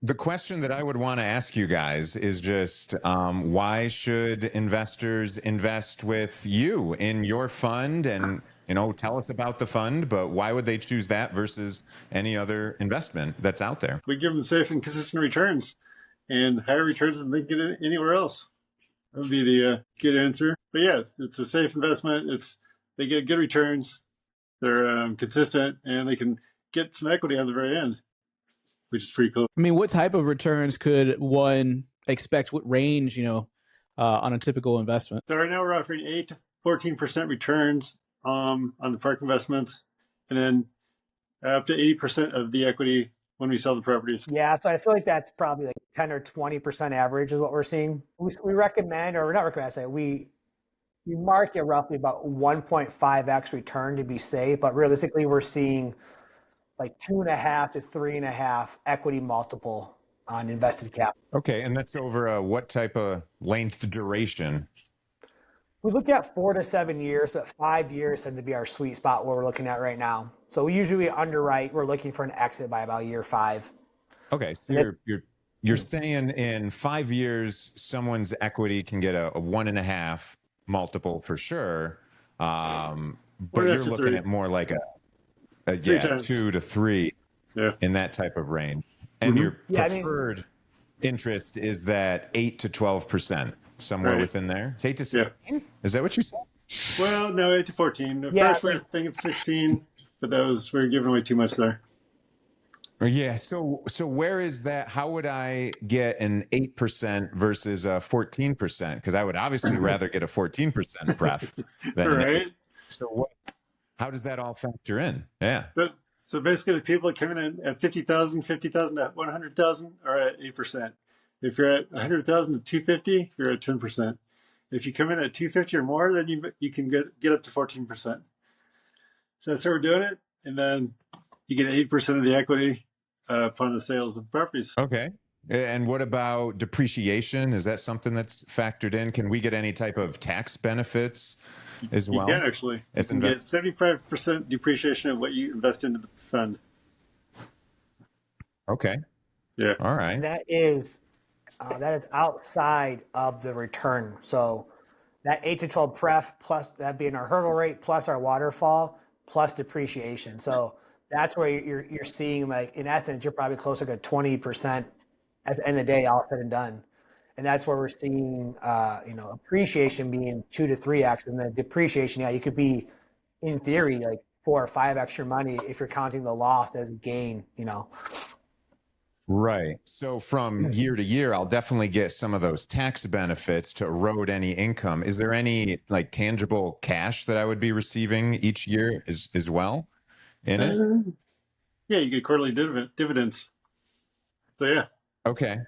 the question that I would want to ask you guys is just why should investors invest with you in your fund? And, tell us about the fund, but why would they choose that versus any other investment that's out there? We give them safe and consistent returns and higher returns than they get anywhere else. That would be the good answer. But yeah, it's a safe investment. They get good returns. They're consistent, and they can get some equity on the very end, which is pretty cool. I mean, what type of returns could one expect? What range, on a typical investment? So right now we're offering 8 to 14% returns on the park investments, and then up to 80% of the equity when we sell the properties. Yeah, so I feel like that's probably like 10 or 20% average is what we're seeing. We recommend, or not recommend, I say we market roughly about 1.5x return to be safe, but realistically we're seeing like 2.5 to 3.5 equity multiple on invested capital. Okay, and that's over what type of length duration? We look at 4 to 7 years, but 5 years tends to be our sweet spot where we're looking at right now. So we usually underwrite, we're looking for an exit by about year 5. Okay, so you're saying in 5 years, someone's equity can get a 1.5 multiple for sure, but you're looking at more like a 2 to 3 in that type of range. And your preferred interest is that 8 to 12%, somewhere within there. It's 8 to 16? Yeah. Is that what you said? Well, no, 8 to 14. First we were thinking of 16, but we were giving away too much there. Yeah. So where is that? How would I get an 8% versus a 14%? Because I would obviously rather get a 14% pref than an 8. So how does that all factor in? Yeah. So basically, the people that come in at 50,000 to 100,000 are at 8%. If you're at 100,000 to 250, you're at 10%. If you come in at 250 or more, then you can get up to 14%. So that's how we're doing it, and then you get 8% of the equity upon the sales of the properties. Okay. And what about depreciation? Is that something that's factored in? Can we get any type of tax benefits as well? You can actually. You can get 75% depreciation of what you invest into the fund. Okay. Yeah. All right. And that is outside of the return. So that 8 to 12 pref plus that being our hurdle rate plus our waterfall plus depreciation. So that's where you're seeing, like, in essence, you're probably closer to 20% at the end of the day, all said and done. And that's where we're seeing, appreciation being 2 to 3x, and then depreciation, you could be, in theory, like 4 or 5x your money if you're counting the loss as gain, Right. So from year to year, I'll definitely get some of those tax benefits to erode any income. Is there any like tangible cash that I would be receiving each year as well in it? Yeah, you get quarterly dividends. So yeah. Okay.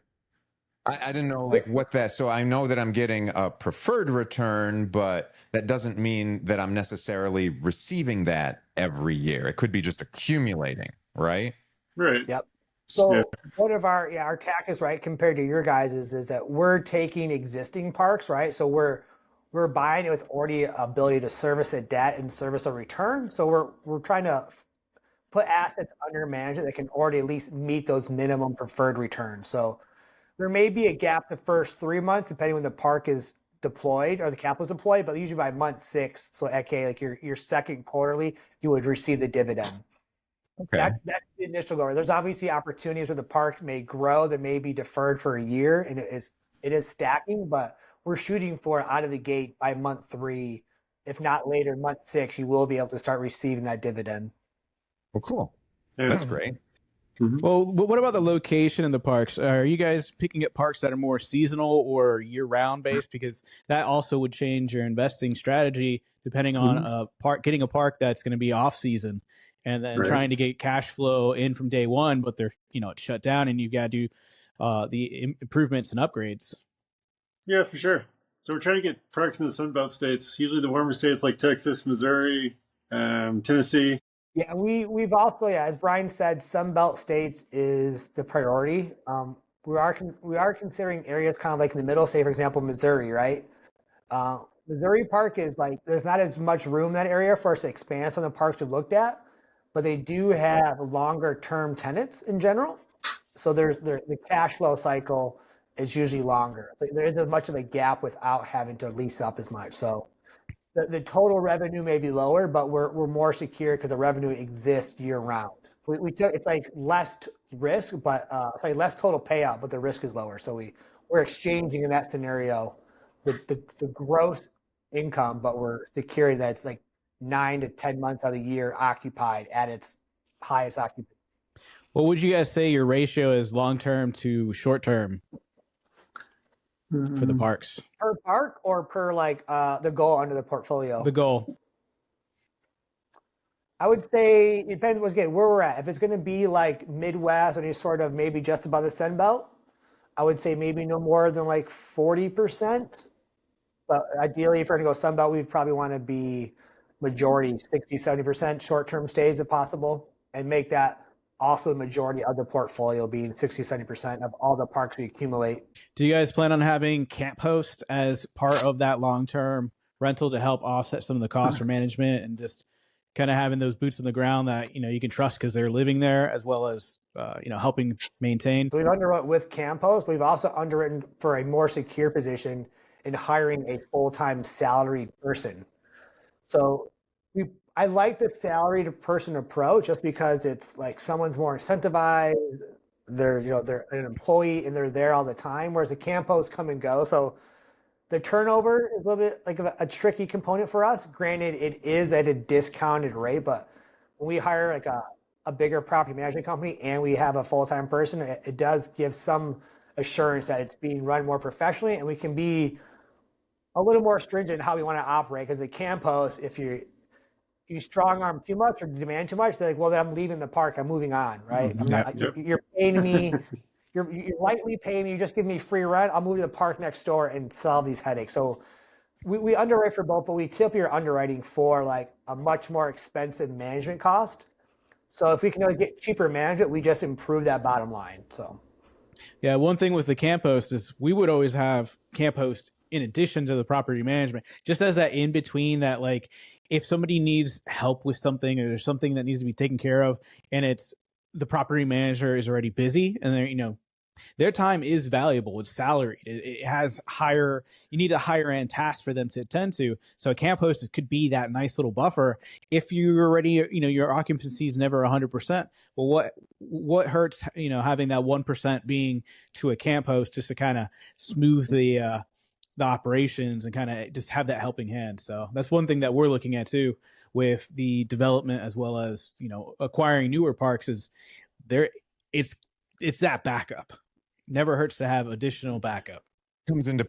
I didn't know like what that, so I know that I'm getting a preferred return, but that doesn't mean that I'm necessarily receiving that every year. It could be just accumulating, right? Right. Yep. So one of our tactics, right, compared to your guys is that we're taking existing parks, right? So we're buying it with already ability to service a debt and service a return. So we're trying to put assets under management that can already at least meet those minimum preferred returns. So there may be a gap the first 3 months, depending when the park is deployed or the capital is deployed, but usually by month 6, so okay, like your second quarterly, you would receive the dividend. Okay. That's the initial goal. There's obviously opportunities where the park may grow that may be deferred for a year, and it is stacking, but we're shooting for out of the gate by month 3, if not later, month 6, you will be able to start receiving that dividend. Well, cool. That's great. Mm-hmm. Well, what about the location in the parks? Are you guys picking at parks that are more seasonal or year-round based? Because that also would change your investing strategy depending on getting a park that's going to be off-season, and then trying to get cash flow in from day one, but they're it's shut down, and you've got to do the improvements and upgrades. Yeah, for sure. So we're trying to get parks in the Sunbelt states, usually the warmer states like Texas, Missouri, Tennessee. Yeah, we've also, as Brian said, Sunbelt states is the priority. We are considering areas kind of like in the middle, say for example Missouri, right? Missouri Park is like there's not as much room in that area for us to expand some of the parks we've looked at, but they do have longer term tenants in general. So the cash flow cycle is usually longer. So there isn't as much of a gap without having to lease up as much. So the total revenue may be lower, but we're more secure because the revenue exists year round. We took, it's like less risk, but sorry, less total payout, but the risk is lower. So we're exchanging in that scenario the gross income, but we're securing that it's like 9 to 10 months of the year occupied at its highest occupancy. What would you guys say your ratio is long term to short term for the parks? Per park or per like the goal under the portfolio? The goal. I would say it depends where we're at. If it's going to be like Midwest or any sort of maybe just above the Sun Belt, I would say maybe no more than like 40%. But ideally, if we're going to go Sun Belt, we'd probably want to be majority 60, 70% short-term stays if possible, and make that also the majority of the portfolio being 60, 70% of all the parks we accumulate. Do you guys plan on having camp host as part of that long-term rental to help offset some of the costs for management and just kind of having those boots on the ground that, you know, you can trust because they're living there as well as, you know, helping maintain? So we've underwritten with camp host. We've also underwritten for a more secure position in hiring a full-time salaried person. So I like the salaried person approach just because it's like someone's more incentivized. They're an employee and they're there all the time, whereas the camp hosts come and go. So the turnover is a little bit like a tricky component for us. Granted, it is at a discounted rate, but when we hire like a bigger property management company and we have a full-time person, it does give some assurance that it's being run more professionally, and we can be a little more stringent in how we want to operate. Because the camp host, if you strong arm too much or demand too much, they're like, well, then I'm leaving the park. I'm moving on, right? You're paying me. You're lightly paying me. You just give me free rent. I'll move to the park next door and solve these headaches. So we underwrite for both, but we typically are underwriting for like a much more expensive management cost. So if we can get cheaper management, we just improve that bottom line. So yeah, one thing with the camp host is we would always have camp host in addition to the property management, just as that in between, that like if somebody needs help with something or there's something that needs to be taken care of and it's the property manager is already busy and they're, you know, their time is valuable. It's salaried. It has higher, you need a higher end task for them to attend to. So a camp host could be that nice little buffer. If you're already, you know, your occupancy is never 100%. Well, what hurts, you know, having that 1% being to a camp host just to kind of smooth the operations and kind of just have that helping hand. So that's one thing that we're looking at too with the development as well as, you know, acquiring newer parks is there. It's that backup. Never hurts to have additional backup. Comes into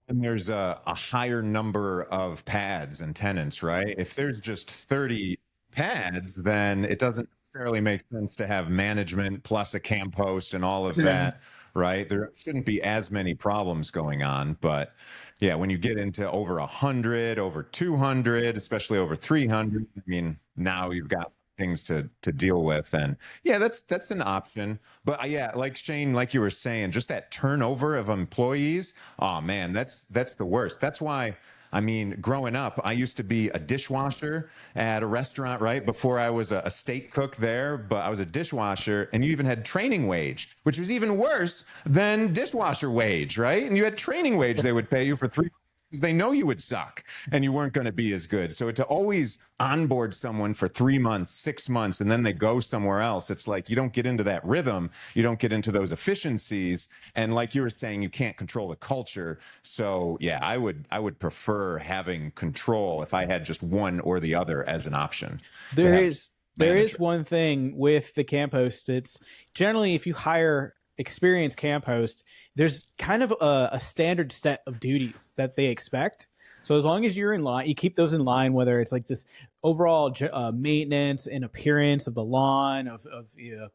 and there's a higher number of pads and tenants, right? If there's just 30 pads, then it doesn't necessarily make sense to have management plus a camp host and all of that, right? There shouldn't be as many problems going on, but yeah, when you get into over 100, over 200, especially over 300, I mean, now you've got things to deal with, and yeah, that's an option. But yeah, like Shane, like you were saying, just that turnover of employees, oh man, that's the worst. That's why, I mean, growing up, I used to be a dishwasher at a restaurant, right? Before I was a steak cook there, but I was a dishwasher, and you even had training wage, which was even worse than dishwasher wage, right? And you had training wage they would pay you for 3 months because they know you would suck and you weren't going to be as good. So to always onboard someone for 3 months, 6 months, and then they go somewhere else, it's like you don't get into that rhythm. You don't get into those efficiencies. And like you were saying, you can't control the culture. So yeah, I would prefer having control if I had just one or the other as an option. There is one thing with the camp host. It's generally if you hire experienced camp host, there's kind of a standard set of duties that they expect. So as long as you're in line, you keep those in line, whether it's like this overall maintenance and appearance of the lawn, of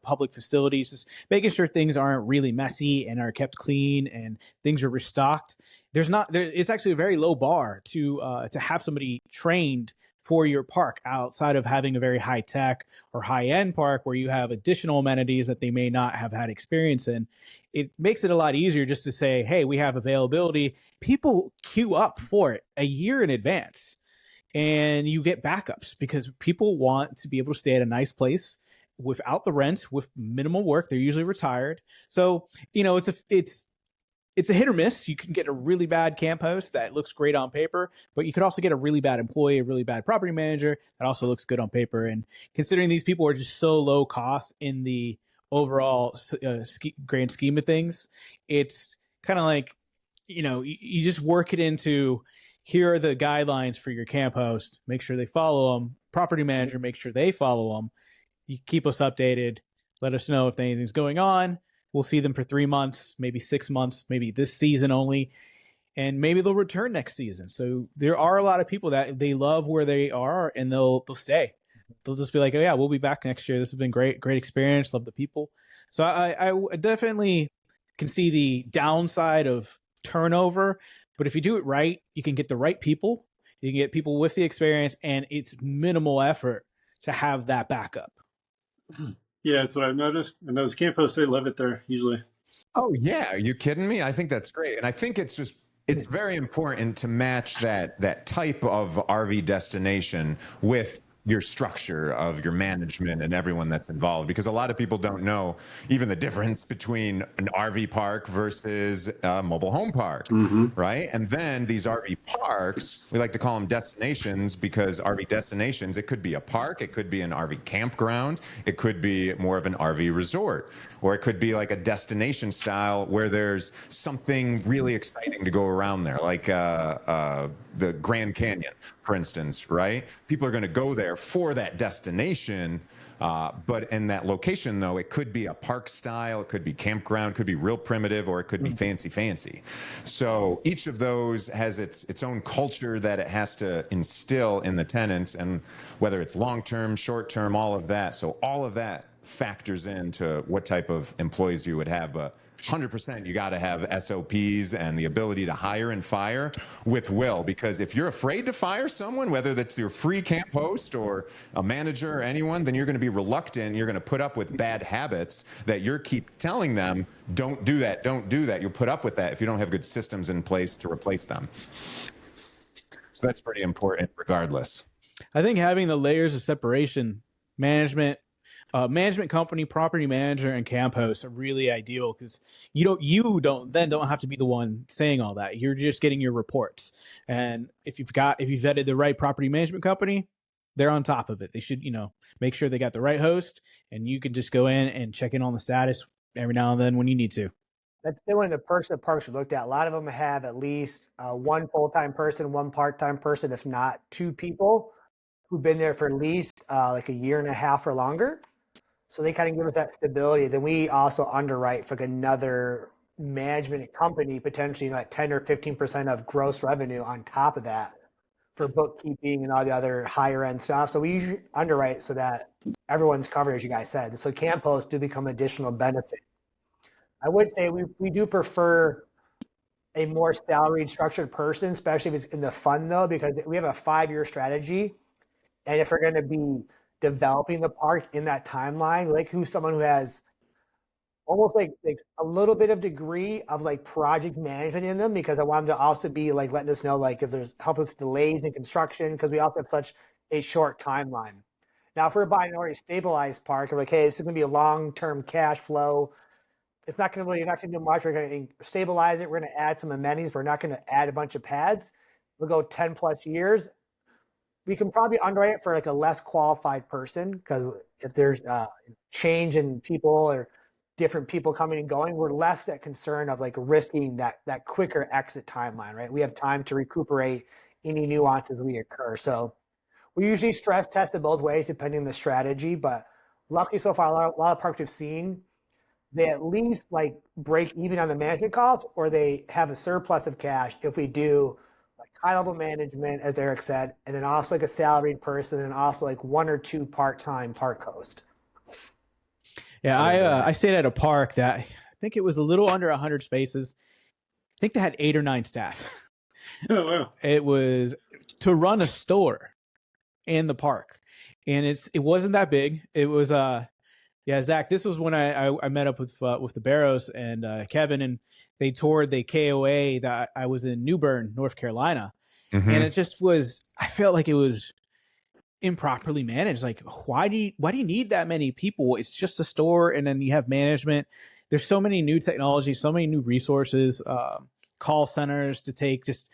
public facilities, just making sure things aren't really messy and are kept clean and things are restocked. It's actually a very low bar to have somebody trained for your park outside of having a very high tech or high end park where you have additional amenities that they may not have had experience in. It makes it a lot easier just to say, hey, we have availability. People queue up for it a year in advance and you get backups because people want to be able to stay at a nice place without the rent, with minimal work. They're usually retired. So, it's a hit or miss. You can get a really bad camp host that looks great on paper, but you could also get a really bad employee, a really bad property manager that also looks good on paper. And considering these people are just so low cost in the overall grand scheme of things, it's kind of like, you just work it into, here are the guidelines for your camp host. Make sure they follow them. Property manager, make sure they follow them. You keep us updated. Let us know if anything's going on. We'll see them for 3 months, maybe 6 months, maybe this season only, and maybe they'll return next season. So there are a lot of people that they love where they are, and they'll stay. They'll just be like, oh yeah, we'll be back next year. This has been great experience. Love the people. So I definitely can see the downside of turnover, but if you do it right, you can get the right people. You can get people with the experience, and it's minimal effort to have that backup. Yeah, that's what I've noticed. And those camp hosts, they love it there usually. Oh yeah, are you kidding me? I think that's great, and I think it's very important to match that type of RV destination with your structure of your management and everyone that's involved, because a lot of people don't know even the difference between an RV park versus a mobile home park, right? And then these RV parks, we like to call them destinations, because RV destinations, it could be a park, it could be an RV campground, it could be more of an RV resort, or it could be like a destination style where there's something really exciting to go around there, like the Grand Canyon, for instance, right? People are going to go there for that destination, but in that location, though, it could be a park style, it could be campground, could be real primitive, or it could be fancy. So each of those has its own culture that it has to instill in the tenants, and whether it's long-term, short-term, all of that. So all of that factors into what type of employees you would have. But 100% you got to have SOPs and the ability to hire and fire with will, because if you're afraid to fire someone, whether that's your free camp host or a manager or anyone, then you're going to be reluctant. You're going to put up with bad habits that you keep telling them, don't do that. You'll put up with that if you don't have good systems in place to replace them. So that's pretty important regardless. I think having the layers of separation, management company, property manager, and camp host are really ideal, because you don't have to be the one saying all that. You're just getting your reports, and if you've vetted the right property management company, they're on top of it. They should make sure they got the right host, and you can just go in and check in on the status every now and then when you need to. That's been one of the perks of parks we looked at. A lot of them have at least one full-time person, one part-time person, if not two people who've been there for at least like a year and a half or longer. So they kind of give us that stability. Then we also underwrite for like another management company, potentially at 10 or 15% of gross revenue on top of that for bookkeeping and all the other higher end stuff. So we usually underwrite so that everyone's covered, as you guys said. So camp hosts do become additional benefit. I would say we do prefer a more salaried structured person, especially if it's in the fund though, because we have a 5-year strategy. And if we're going to be developing the park in that timeline, like someone who has almost like a little bit of degree of like project management in them, because I want them to also be like letting us know like if there's help with delays in construction, because we also have such a short timeline. Now, if we're buying an already stabilized park, we're like, hey, this is going to be a long-term cash flow. It's not going to you're not going to do much. We're going to stabilize it. We're going to add some amenities. We're not going to add a bunch of pads. We'll go 10 plus years. We can probably underwrite it for like a less qualified person, because if there's change in people or different people coming and going, we're less that concerned of like risking that quicker exit timeline, right? We have time to recuperate any nuances we occur. So we usually stress test it both ways depending on the strategy, but luckily so far, a lot of parks we've seen, they at least like break even on the management costs, or they have a surplus of cash if we do like high level management, as Eric said, and then also like a salaried person, and also like 1 or 2 part-time park host. Yeah, I stayed at a park that I think it was a little under 100 spaces. I think they had 8 or 9 staff. Oh, wow. It was to run a store in the park, and it wasn't that big. It was Zach, this was when I met up with the Barrows and Kevin, and they toured the KOA that I was in New Bern, North Carolina. Mm-hmm. And it just was, I felt like it was improperly managed. Like, why do you need that many people? It's just a store, and then you have management. There's so many new technology, so many new resources, call centers to take just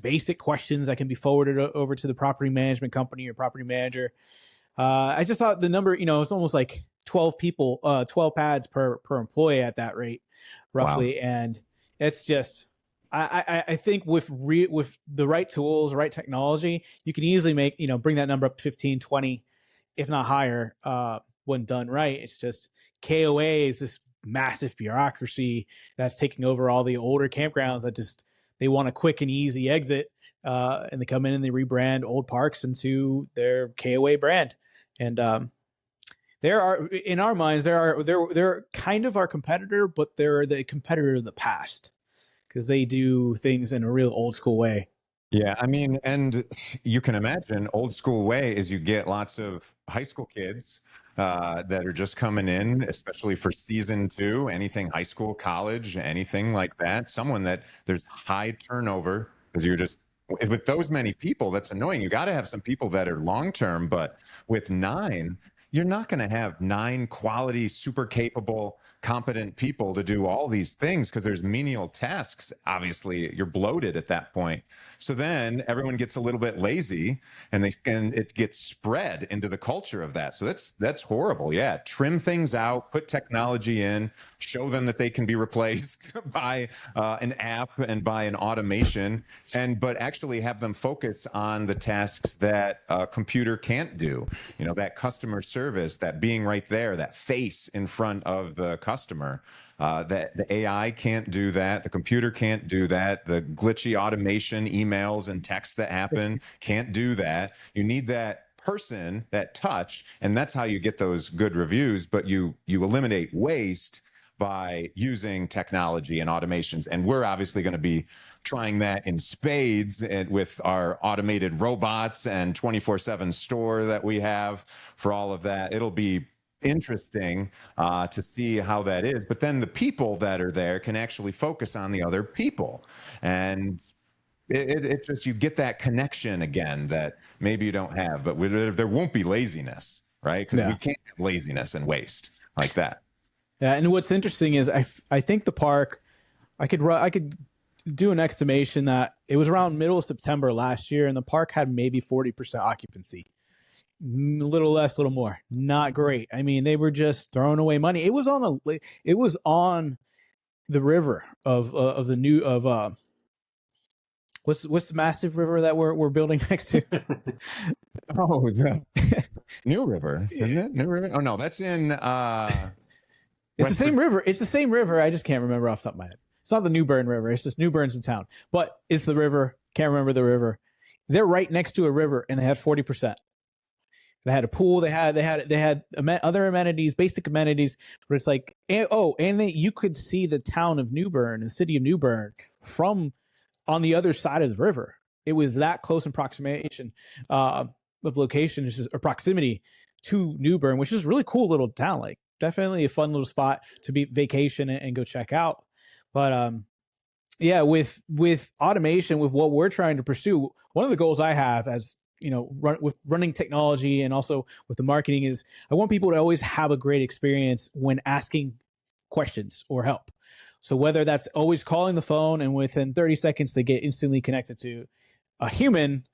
basic questions that can be forwarded over to the property management company or property manager. I just thought the number, it's almost like 12 people, 12 pads per employee at that rate, roughly. Wow. And it's just, I think with the right tools, the right technology, you can easily bring that number up to 15, 20, if not higher, when done right. It's just KOA is this massive bureaucracy that's taking over all the older campgrounds that they want a quick and easy exit. And they come in and they rebrand old parks into their KOA brand. And there are, in our minds, they're kind of our competitor, but they're the competitor of the past because they do things in a real old school way. Yeah, I mean, and you can imagine old school way is you get lots of high school kids that are just coming in, especially for season 2, anything high school, college, anything like that. Someone that there's high turnover because you're just with those many people. That's annoying. You got to have some people that are long term, but with 9, you're not going to have 9 quality, super capable, competent people to do all these things because there's menial tasks. Obviously, you're bloated at that point. So then everyone gets a little bit lazy, and it gets spread into the culture of that. So that's horrible. Yeah, trim things out, put technology in, show them that they can be replaced by an app and by an automation, but actually have them focus on the tasks that a computer can't do. That customer service, that being right there, that face in front of the customer. That the AI can't do that. The computer can't do that. The glitchy automation, emails and texts that happen can't do that. You need that person, that touch, and that's how you get those good reviews. But you eliminate waste by using technology and automations. And we're obviously going to be trying that in spades with our automated robots and 24/7 store that we have for all of that. It'll be interesting to see how that is, but then the people that are there can actually focus on the other people, and it just, you get that connection again that maybe you don't have. But there won't be laziness, right? Because we can't have laziness and waste like that. Yeah, and what's interesting is I think the park, I could do an estimation that it was around middle of September last year, and the park had maybe 40% occupancy. A little less, a little more. Not great. I mean, they were just throwing away money. It was on the river of what's the massive river that we're building next to? Oh, yeah. New River, isn't it? New River? Oh no, that's in it's the same river. It's the same river. I just can't remember off the top of my head. It's not the New Bern River. It's just New Bern's the town, but it's the river. Can't remember the river. They're right next to a river, and they had 40%. They had a pool. They had other amenities, basic amenities. But it's like, you could see the town of New Bern, the city of New Bern, from on the other side of the river. It was that close in proximation of location or proximity to New Bern, which is a really cool little town. Like, definitely a fun little spot to be vacation and go check out. But with automation, with what we're trying to pursue, one of the goals I have as with running technology and also with the marketing is I want people to always have a great experience when asking questions or help. So whether that's always calling the phone and within 30 seconds they get instantly connected to a human,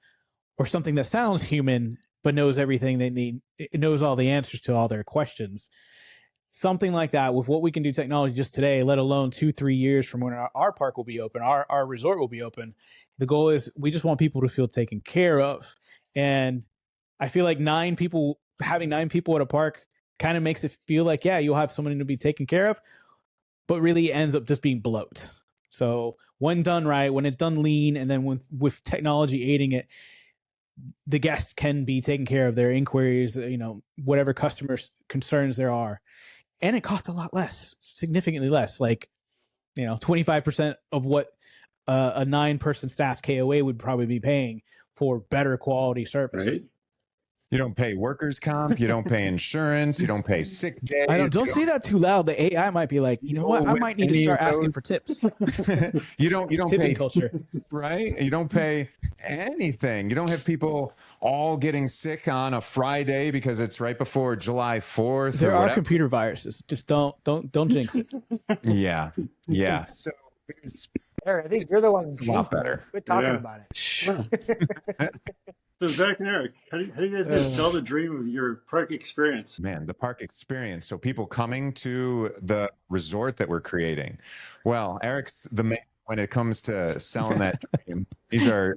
or something that sounds human but knows everything they need, it knows all the answers to all their questions. Something like that with what we can do technology just today, let alone 2-3 years from when our park will be open, our resort will be open. The goal is we just want people to feel taken care of. And I feel like having 9 people at a park kind of makes it feel like, yeah, you'll have someone to be taken care of, but really ends up just being bloat. So when done right, when it's done lean, and then with technology aiding it, the guest can be taken care of, their inquiries, whatever customers' concerns there are. And it costs a lot less, significantly less, like, 25% of what a 9-person staffed KOA would probably be paying for better quality service. Right? You don't pay workers' comp. You don't pay insurance. You don't pay sick days. Don't say that too loud. The AI might be like, what? I might need to start asking for tips. You don't Tipping pay culture, right? You don't pay anything. You don't have people all getting sick on a Friday because it's right before July 4th. There are computer viruses. Just don't jinx it. Yeah. Yeah. So I think you're the one it's a lot better. Quit talking about it. So Zach and Eric, how do you guys get sell the dream of your park experience? Man, the park experience. So people coming to the resort that we're creating. Well, Eric's the man when it comes to selling that dream. He's our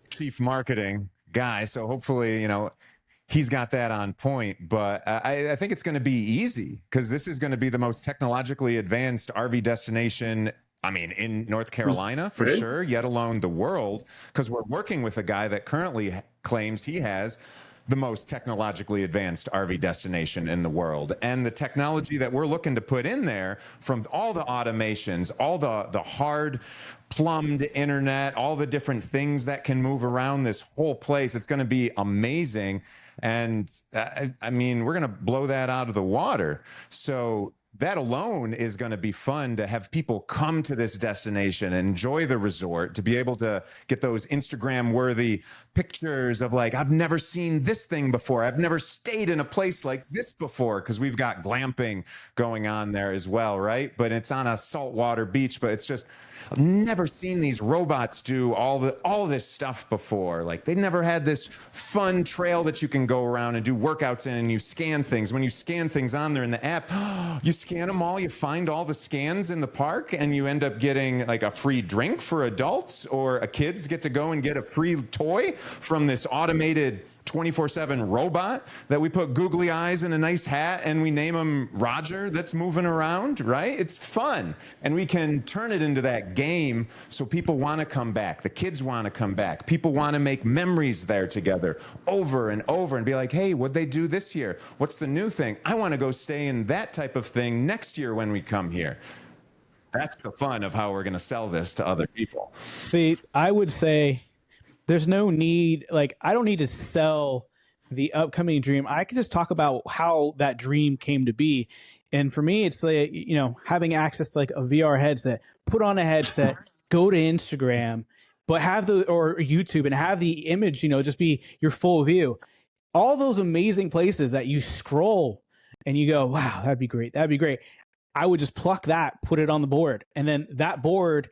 chief marketing guy. So hopefully, he's got that on point. But I think it's going to be easy because this is going to be the most technologically advanced RV destination. I mean, in North Carolina, for sure, yet alone the world, because we're working with a guy that currently claims he has the most technologically advanced RV destination in the world. And the technology that we're looking to put in there, from all the automations, all the hard plumbed internet, all the different things that can move around this whole place, it's going to be amazing. And I mean, we're going to blow that out of the water. So that alone is going to be fun to have people come to this destination and enjoy the resort, to be able to get those Instagram worthy pictures of like, I've never seen this thing before. I've never stayed in a place like this before, because we've got glamping going on there as well, right? But it's on a saltwater beach, but it's just, I've never seen these robots do all this stuff before. Like, they never had this fun trail that you can go around and do workouts in, and you scan things. When you scan things on there in the app, you scan them all, you find all the scans in the park, and you end up getting like a free drink for adults, or kids get to go and get a free toy from this automated 24/7 robot that we put googly eyes in a nice hat and we name him Roger, that's moving around, right? It's fun. And we can turn it into that game so people want to come back. The kids want to come back. People want to make memories there together over and over and be like, hey, what'd they do this year? What's the new thing? I want to go stay in that type of thing next year when we come here. That's the fun of how we're going to sell this to other people. See, I would say there's no need, like, I don't need to sell the upcoming dream. I could just talk about how that dream came to be. And for me, it's like, having access to like a VR headset, put on a headset, go to Instagram, but or YouTube, and have the image, just be your full view. All those amazing places that you scroll and you go, wow, that'd be great. That'd be great. I would just pluck that, put it on the board, and then that board,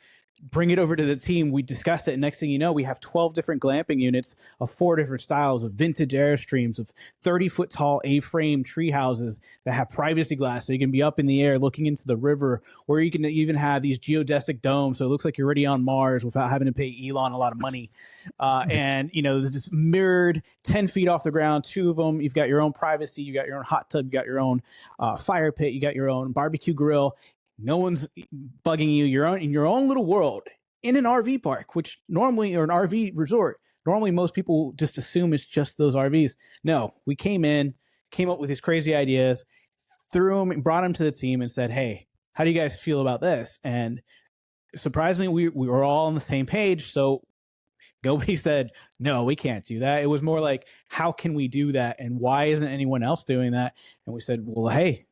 bring it over to the team. We discuss it. Next thing you know, we have 12 different glamping units of 4 different styles of vintage Airstreams, of 30-foot tall A-frame tree houses that have privacy glass, so you can be up in the air looking into the river, or you can even have these geodesic domes, so it looks like you're already on Mars without having to pay Elon a lot of money. And there's this mirrored 10 feet off the ground, 2 of them. You've got your own privacy. You got your own hot tub. You got your own fire pit. You got your own barbecue grill. No one's bugging you. You're in your own little world in an RV park, which normally, or an RV resort, normally most people just assume it's just those RVs. No, we came up with these crazy ideas, brought them to the team and said, hey, how do you guys feel about this? And surprisingly, we were all on the same page. So nobody said, no, we can't do that. It was more like, how can we do that? And why isn't anyone else doing that? And we said, well, hey,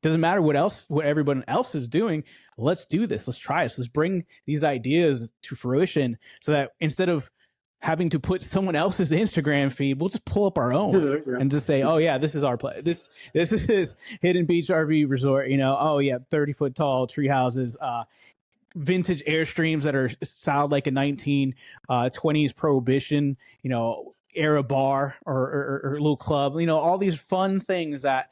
doesn't matter what everyone else is doing. Let's do this. Let's try this. Let's bring these ideas to fruition, so that instead of having to put someone else's Instagram feed, we'll just pull up our own and just say, oh yeah, this is our play. This is Hidden Beach RV Resort. Oh yeah, 30-foot tall tree houses, vintage Airstreams that are styled like a 1920s Prohibition, era bar or little club. All these fun things that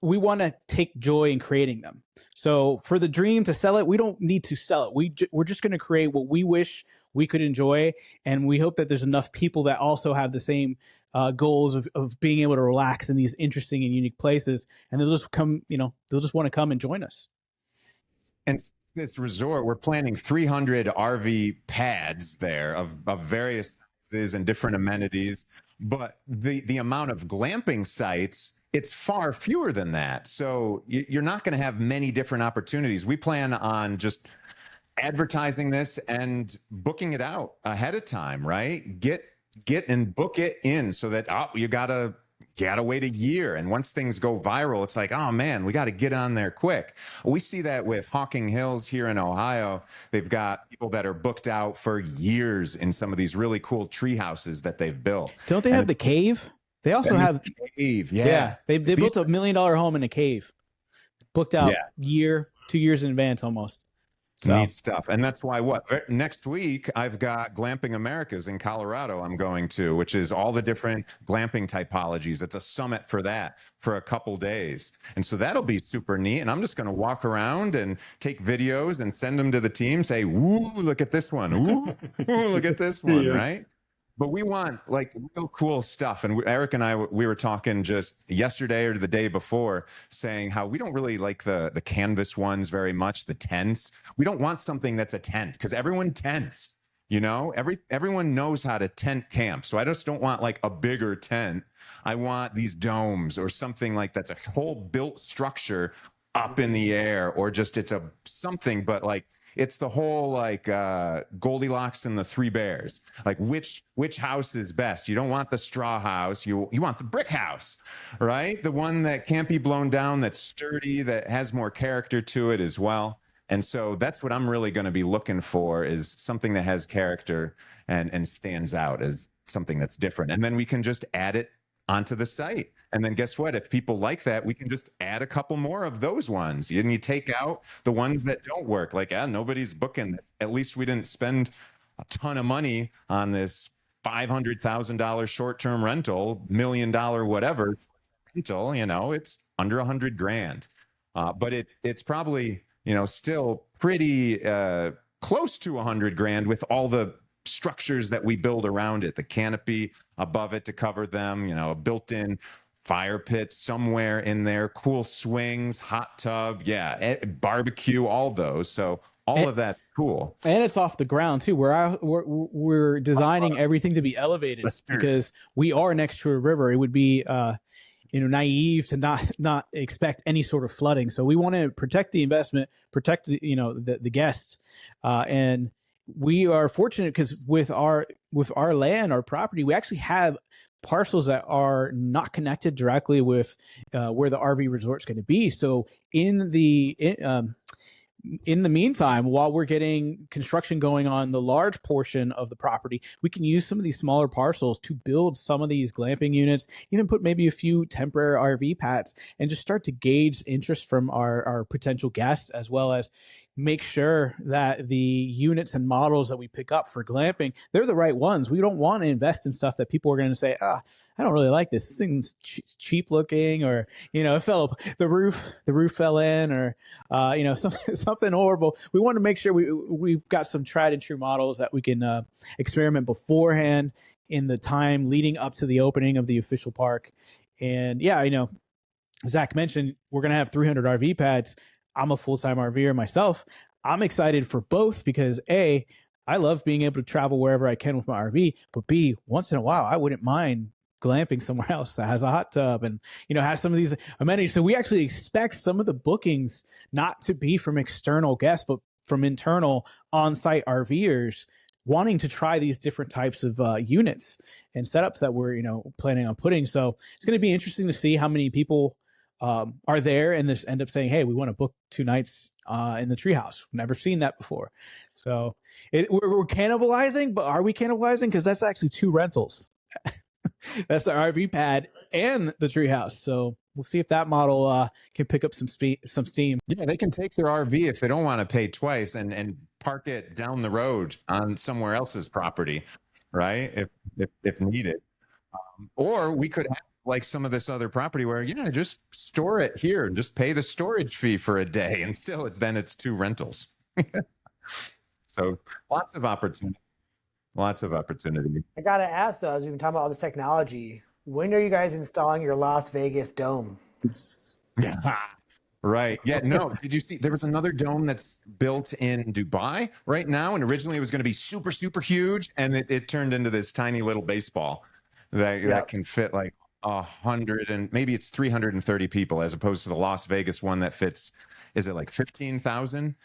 we want to take joy in creating them. So for the dream to sell it, we don't need to sell it. We're just going to create what we wish we could enjoy. And we hope that there's enough people that also have the same goals of being able to relax in these interesting and unique places. And they'll just come, they'll just want to come and join us. And this resort, we're planning 300 RV pads there of various sizes and different amenities. But the amount of glamping sites, it's far fewer than that. So you're not going to have many different opportunities. We plan on just advertising this and booking it out ahead of time, right? Get and book it in, so that you got to got to wait a year. And once things go viral, it's like, oh man, we got to get on there quick. We see that with Hawking Hills here in Ohio. They've got people that are booked out for years in some of these really cool tree houses that they've built. Don't they have the cave? They also have cave. Yeah. They built $1 million home in a cave, booked out 2 years in advance almost. So. Neat stuff. And that's why next week I've got Glamping Americas in Colorado I'm going to, which is all the different glamping typologies. It's a summit for that for a couple days. And so that'll be super neat. And I'm just going to walk around and take videos and send them to the team, say, "Ooh, look at this one. Ooh, look at this one," right? But we want like real cool stuff. And Eric and I, we were talking just yesterday or the day before saying how we don't really like the canvas ones very much, the tents. We don't want something that's a tent because everyone tents, you know, everyone knows how to tent camp. So I just don't want like a bigger tent. I want these domes or something like that's a whole built structure up in the air, or just it's a something, but like it's the whole like Goldilocks and the Three Bears. Like which house is best? You don't want the straw house. You want the brick house, right? The one that can't be blown down, that's sturdy, that has more character to it as well. And so that's what I'm really going to be looking for, is something that has character and stands out as something that's different. And then we can just add it onto the site. And then guess what? If people like that, we can just add a couple more of those ones. And you take out the ones that don't work. Like, nobody's booking this. At least we didn't spend a ton of money on this $500,000 short-term rental, $1 million whatever rental. You know, it's under $100,000. But it's probably, you know, still pretty close to $100,000 with all the structures that we build around it, the canopy above it to cover them, you know, a built-in fire pit somewhere in there, cool swings, hot tub, barbecue, all those. So all of that cool. And it's off the ground too. We're designing everything to be elevated because we are next to a river. It would be naive to not expect any sort of flooding. So we want to protect the investment, protect the guests, and we are fortunate because with our land, our property, we actually have parcels that are not connected directly with where the RV resort's going to be. So in the meantime, while we're getting construction going on the large portion of the property, we can use some of these smaller parcels to build some of these glamping units, even put maybe a few temporary RV pads, and just start to gauge interest from our potential guests, as well as make sure that the units and models that we pick up for glamping, they're the right ones. We don't want to invest in stuff that people are going to say, I don't really like this. This thing's cheap looking, or, the roof fell in, or, something horrible. We want to make sure we've got some tried and true models that we can experiment beforehand in the time leading up to the opening of the official park. And Zach mentioned we're going to have 300 RV pads. I'm a full-time RVer myself. I'm excited for both because A, I love being able to travel wherever I can with my RV, but B, once in a while, I wouldn't mind glamping somewhere else that has a hot tub and, has some of these amenities. So we actually expect some of the bookings not to be from external guests, but from internal on-site RVers wanting to try these different types of units and setups that we're, planning on putting. So it's going to be interesting to see how many people are there and just end up saying, hey, we want to book 2 nights in the treehouse. Never seen that before. So we're cannibalizing, but are we cannibalizing? Because that's actually 2 rentals. That's the RV pad and the treehouse. So we'll see if that model can pick up some steam. Yeah, they can take their RV if they don't want to pay twice and park it down the road on somewhere else's property, right? If needed. Or we could have like some of this other property where, just store it here and just pay the storage fee for a day, and still then it's 2 rentals. So lots of opportunity. I got to ask though, as we've been talking about all this technology, when are you guys installing your Las Vegas dome? Right. Yeah. No. Did you see there was another dome that's built in Dubai right now? And originally it was going to be super, super huge. And it turned into this tiny little baseball that can fit like 100 and maybe it's 330 people, as opposed to the Las Vegas one that fits, is it like 15,000?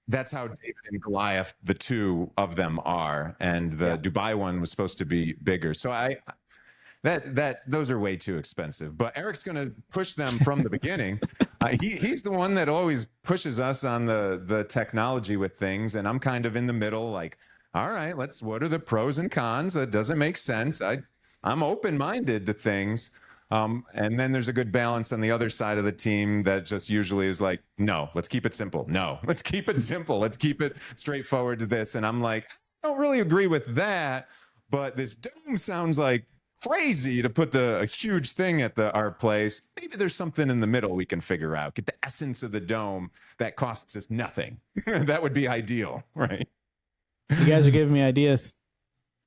That's how David and Goliath, the 2 of them are. And the Dubai one was supposed to be bigger. So those are way too expensive. But Eric's going to push them from the beginning. He's the one that always pushes us on the technology with things, and I'm kind of in the middle, like, all right, what are the pros and cons? That doesn't make sense. I'm open-minded to things. And then there's a good balance on the other side of the team that just usually is like, no, let's keep it simple. No, let's keep it simple. Let's keep it straightforward to this. And I'm like, I don't really agree with that, but this dome sounds like crazy to put a huge thing at our place. Maybe there's something in the middle we can figure out. Get the essence of the dome that costs us nothing. That would be ideal, right? You guys are giving me ideas.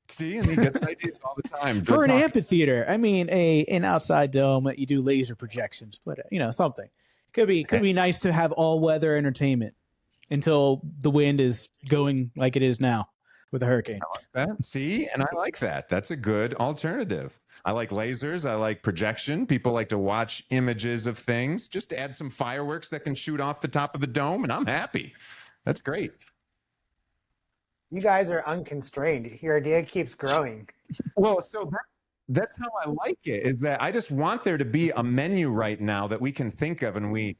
See, and he gets ideas all the time. For an amphitheater, I mean, an outside dome that you do laser projections, but something could be nice to have all weather entertainment until the wind is going like it is now with a hurricane. I like that. See, and I like that. That's a good alternative. I like lasers. I like projection. People like to watch images of things. Just add some fireworks that can shoot off the top of the dome, and I'm happy. That's great. You guys are unconstrained. Your idea keeps growing. Well, so that's how I like it, is that I just want there to be a menu right now that we can think of, and we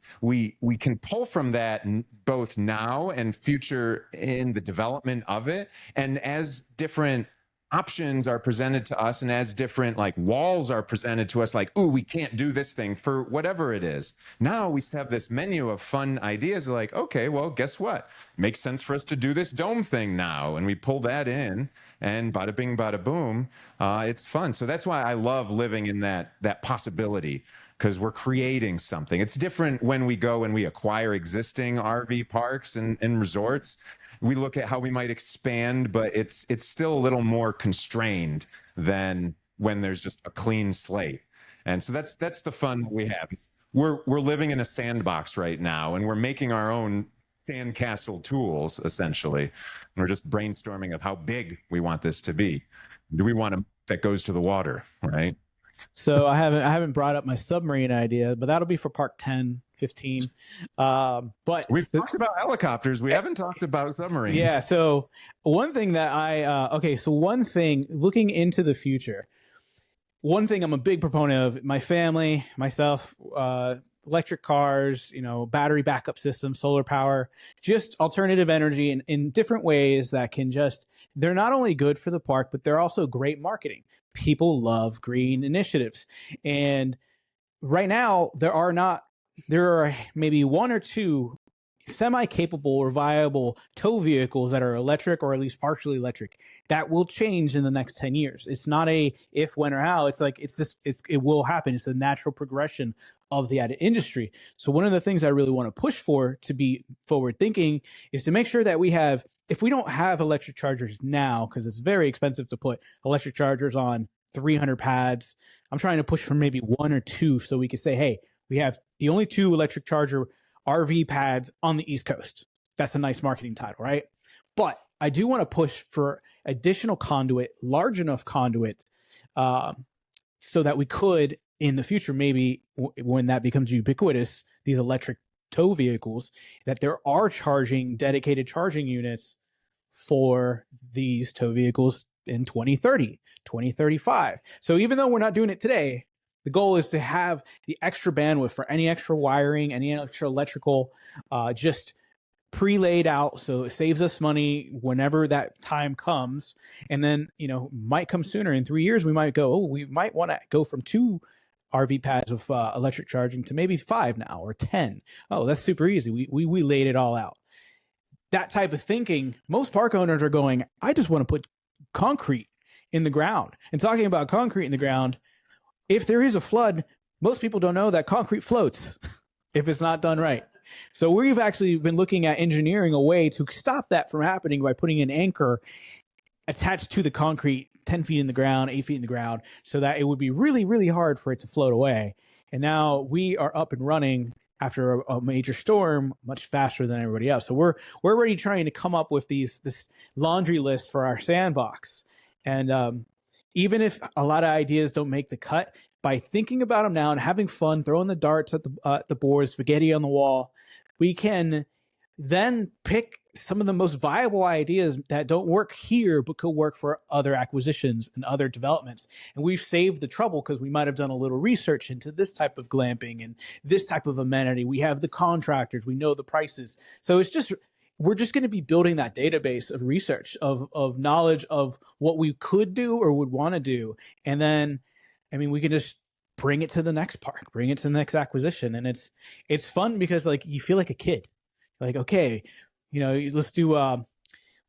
can pull from that both now and future in the development of it. And as different options are presented to us, and as different like walls are presented to us, like, ooh, we can't do this thing for whatever it is. Now we have this menu of fun ideas, like, okay, well, guess what? Makes sense for us to do this dome thing now. And we pull that in, and bada bing, bada boom. It's fun. So that's why I love living in that possibility, because we're creating something. It's different when we go and we acquire existing RV parks and resorts. We look at how we might expand, but it's still a little more constrained than when there's just a clean slate. And so that's the fun we have. We're living in a sandbox right now, and we're making our own sandcastle tools, essentially. And we're just brainstorming of how big we want this to be. Do we want that goes to the water, right? So I haven't brought up my submarine idea, but that'll be for Park 10, 15. But we've talked about helicopters. We haven't talked about submarines. Yeah. So one thing that one thing looking into the future, one thing I'm a big proponent of, my family, myself, electric cars, battery backup systems, solar power, just alternative energy in different ways that can they're not only good for the park, but they're also great marketing. People love green initiatives. And right now there are maybe one or two semi-capable or viable tow vehicles that are electric, or at least partially electric, that will change in the next 10 years. It's not a if, when, or how. It's like, it will happen. It's a natural progression of the industry. So one of the things I really want to push for, to be forward thinking, is to make sure that if we don't have electric chargers now, because it's very expensive to put electric chargers on 300 pads, I'm trying to push for maybe one or two, so we could say, hey, we have the only 2 electric charger RV pads on the East Coast. That's a nice marketing title, right? But I do want to push for additional conduit, large enough conduit, so that we could, in the future, maybe when that becomes ubiquitous, these electric tow vehicles, that there are dedicated charging units for these tow vehicles in 2030, 2035. So even though we're not doing it today, the goal is to have the extra bandwidth for any extra wiring, any extra electrical, just pre-laid out, so it saves us money whenever that time comes. And then, might come sooner. In 3 years, we might want to go from 2 RV pads with electric charging to maybe 5 now, or 10. Oh, that's super easy. We laid it all out. That type of thinking, most park owners are going, I just want to put concrete in the ground. And talking about concrete in the ground, if there is a flood, most people don't know that concrete floats if it's not done right. So we've actually been looking at engineering a way to stop that from happening by putting an anchor attached to the concrete 10 feet in the ground, 8 feet in the ground, so that it would be really, really hard for it to float away. And now we are up and running after a major storm much faster than everybody else. So we're already trying to come up with this laundry list for our sandbox. And even if a lot of ideas don't make the cut, by thinking about them now and having fun, throwing the darts at the board, spaghetti on the wall, we can then pick some of the most viable ideas that don't work here but could work for other acquisitions and other developments. And we've saved the trouble because we might have done a little research into this type of glamping and this type of amenity. We have the contractors, we know the prices. So we're just going to be building that database of research, of knowledge of what we could do or would want to do. And then, I mean, we can just bring it to the next park, bring it to the next acquisition. And it's fun because like you feel like a kid. Like, okay, let's do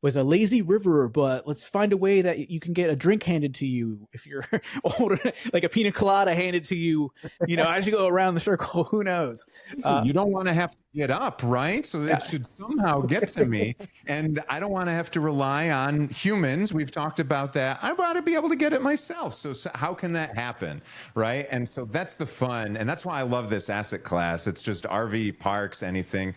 with a lazy river, but let's find a way that you can get a drink handed to you if you're older, like a pina colada handed to you, as you go around the circle. Who knows? So you don't want to have to get up, right? So it should somehow get to me. And I don't want to have to rely on humans. We've talked about that. I want to be able to get it myself. So how can that happen, right? And so that's the fun. And that's why I love this asset class. It's just RV parks, anything.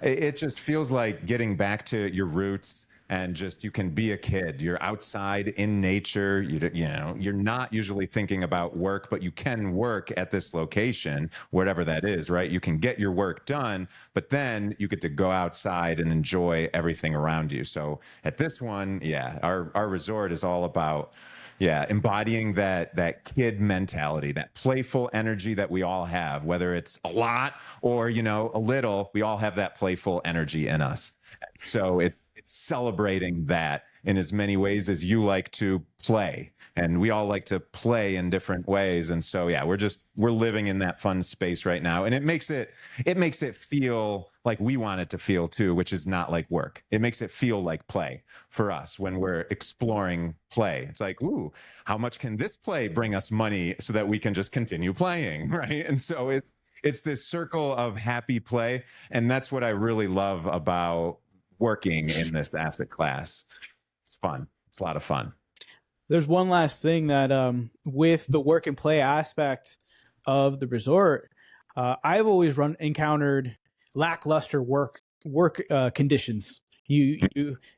It just feels like getting back to your roots. And just, you can be a kid. You're outside in nature. You're not usually thinking about work, but you can work at this location, whatever that is, right? You can get your work done, but then you get to go outside and enjoy everything around you. So at this one, our resort is all about embodying that kid mentality, that playful energy that we all have, whether it's a lot or a little. We all have that playful energy in us. So it's celebrating that in as many ways as you like to play, and we all like to play in different ways. And so we're living in that fun space right now, and it makes it feel like we want it to feel too, which is not like work. It makes it feel like play for us when we're exploring play. It's like, ooh, how much can this play bring us money so that we can just continue playing, right? And so it's this circle of happy play, and that's what I really love about working in this asset class. It's fun. It's a lot of fun. There's one last thing that with the work and play aspect of the resort, I've always encountered lackluster work conditions. You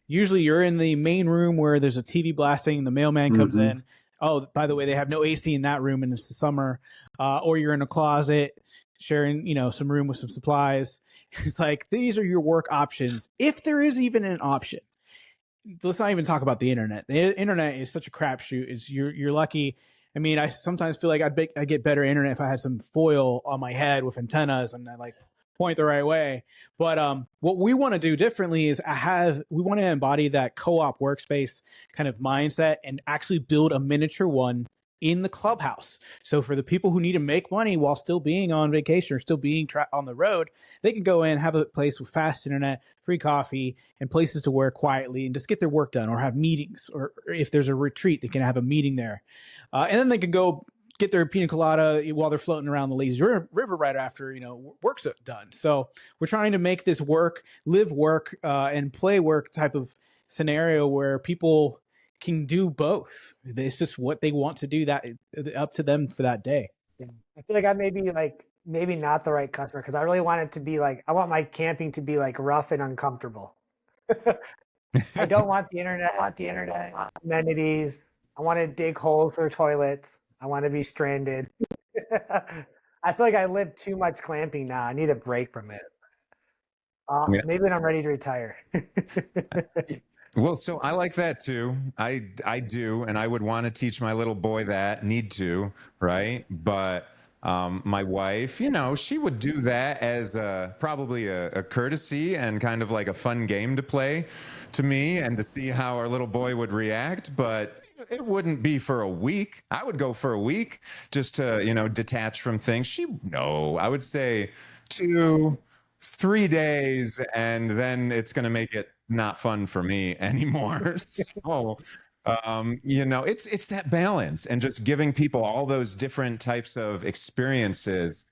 usually you're in the main room where there's a TV blasting, the mailman comes in. Oh, by the way, they have no AC in that room and it's the summer. Or you're in a closet sharing, some room with some supplies. It's like, these are your work options, if there is even an option. Let's not even talk about the internet. The internet is such a crapshoot. You're lucky. I mean, I sometimes feel like I get better internet if I had some foil on my head with antennas and I point the right way. But what we want to do differently is we want to embody that co-op workspace kind of mindset and actually build a miniature one in the clubhouse. So for the people who need to make money while still being on vacation or still being on the road, they can go in, have a place with fast internet, free coffee, and places to work quietly and just get their work done, or have meetings, or if there's a retreat, they can have a meeting there. And then they can go get their pina colada while they're floating around the lazy river right after, work's done. So we're trying to make this live work, and play work type of scenario where people can do both. It's just what they want to do, that up to them for that day. Yeah. I feel like I may be maybe not the right customer, because I really want it to be I want my camping to be rough and uncomfortable. I don't want the internet. I want the internet amenities. I want to dig holes for toilets. I want to be stranded. I feel like I live too much glamping now. I need a break from it. Maybe when I'm ready to retire. Well, so I like that too. I do, and I would want to teach my little boy that, need to, right? But my wife, she would do that as probably a courtesy and kind of like a fun game to play to me and to see how our little boy would react. But it wouldn't be for a week. I would go for a week just to, detach from things. I would say 2-3 days, and then it's going to make it not fun for me anymore. So, it's that balance and just giving people all those different types of experiences.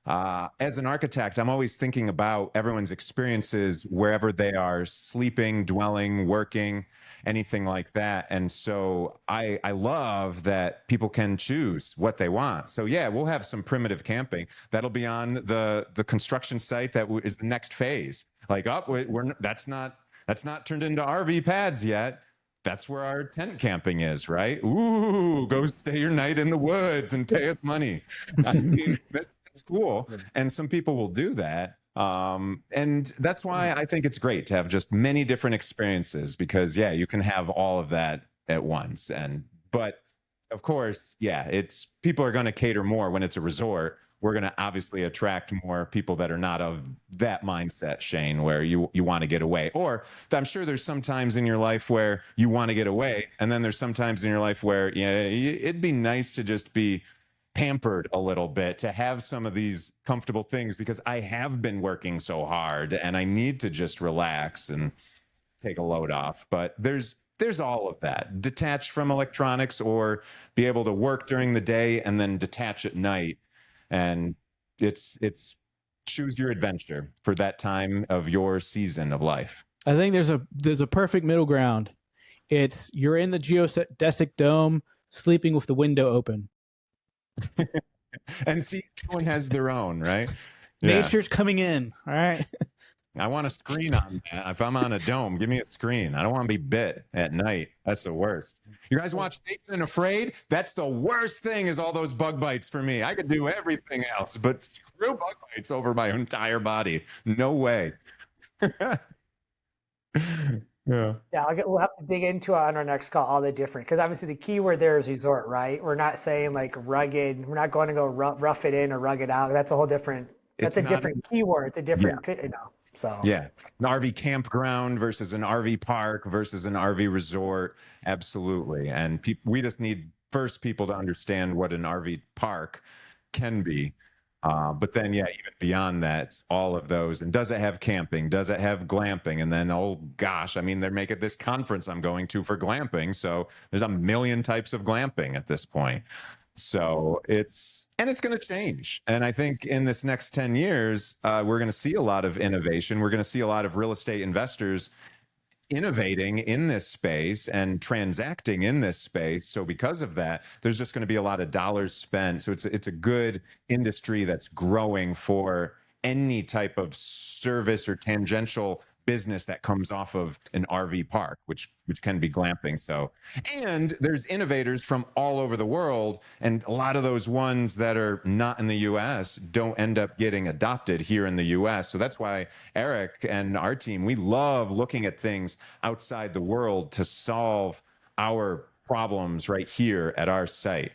As an architect, I'm always thinking about everyone's experiences wherever they are sleeping, dwelling, working, anything like that. And so I love that people can choose what they want. So we'll have some primitive camping that'll be on the construction site that is the next phase. That's not turned into RV pads yet. That's where our tent camping is, right? Ooh, go stay your night in the woods and pay us money. I mean, that's cool. And some people will do that. And that's why I think it's great to have just many different experiences, because yeah, you can have all of that at once. But of course, yeah, it's people are going to cater more when it's a resort. We're going to obviously attract more people that are not of that mindset, Shane, where you want to get away. Or I'm sure there's some times in your life where you want to get away, and then there's some times in your life where it'd be nice to just be pampered a little bit, to have some of these comfortable things, because I have been working so hard and I need to just relax and take a load off. But there's all of that. Detach from electronics, or be able to work during the day and then detach at night. And it's choose your adventure for that time of your season of life. I think there's a perfect middle ground. It's you're in the geodesic dome, sleeping with the window open. And see, everyone has their own, right? Nature's coming in. All right. I want a screen on that. If I'm on a dome, give me a screen. I don't want to be bit at night. That's the worst. You guys watch Naked and Afraid? That's the worst thing, is all those bug bites for me. I could do everything else, but screw bug bites over my entire body. No way. Yeah. We'll have to dig into on our next call all the different, because obviously the key word there is resort, right? We're not saying like rugged. We're not going to go rough it in or rug it out. That's a whole different. That's a different keyword. It's a different, So yeah, an RV campground versus an RV park versus an RV resort, absolutely. And we just need first people to understand what an RV park can be. But then, yeah, even beyond that, all of those. And does it have camping? Does it have glamping? And then, oh gosh, I mean, they're making this conference I'm going to for glamping. So there's a million types of glamping at this point. So it's going to change. And I think in this next 10 years, we're going to see a lot of innovation. We're going to see a lot of real estate investors innovating in this space and transacting in this space. So because of that, there's just going to be a lot of dollars spent. So it's a good industry that's growing for any type of service or tangential business that comes off of an RV park, which can be glamping. So, and there's innovators from all over the world, and a lot of those ones that are not in the US don't end up getting adopted here in the US. So that's why Eric and our team, we love looking at things outside the world to solve our problems right here at our site.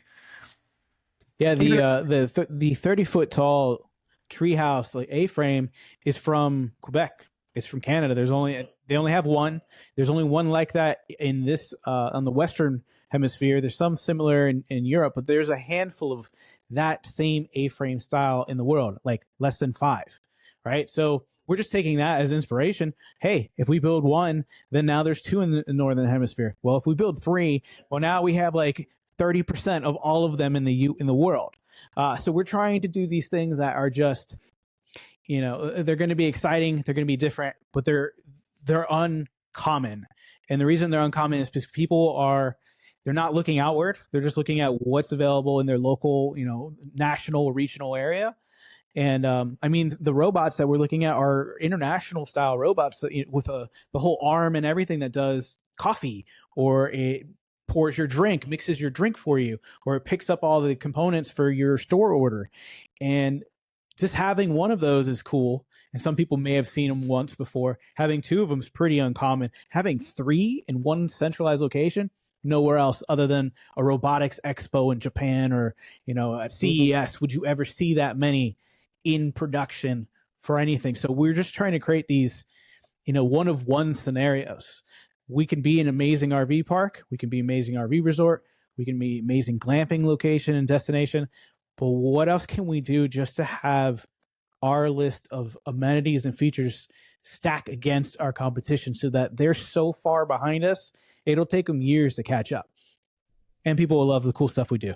Yeah, the 30-foot tall treehouse, like A-frame, is from Quebec. It's from Canada. They only have one. There's only one like that in this on the Western Hemisphere. There's some similar in Europe, but there's a handful of that same A-frame style in the world, like less than 5, right? So we're just taking that as inspiration. Hey, if we build one, then now there's 2 in the Northern Hemisphere. Well, if we build 3, well, now we have like 30% of all of them in the world. So we're trying to do these things that are just, they're going to be exciting, they're going to be different, but they're uncommon. And the reason they're uncommon is because they're not looking outward. They're just looking at what's available in their local, national or regional area. And the robots that we're looking at are international style robots with the whole arm and everything that does coffee, or it pours your drink, mixes your drink for you, or it picks up all the components for your store order. And just having one of those is cool. And some people may have seen them once before. Having 2 of them is pretty uncommon. Having 3 in one centralized location, nowhere else other than a robotics expo in Japan or, at CES, would you ever see that many in production for anything. So we're just trying to create these, one of one scenarios. We can be an amazing RV park. We can be amazing RV resort. We can be amazing glamping location and destination. But what else can we do just to have our list of amenities and features stack against our competition so that they're so far behind us, it'll take them years to catch up. And people will love the cool stuff we do.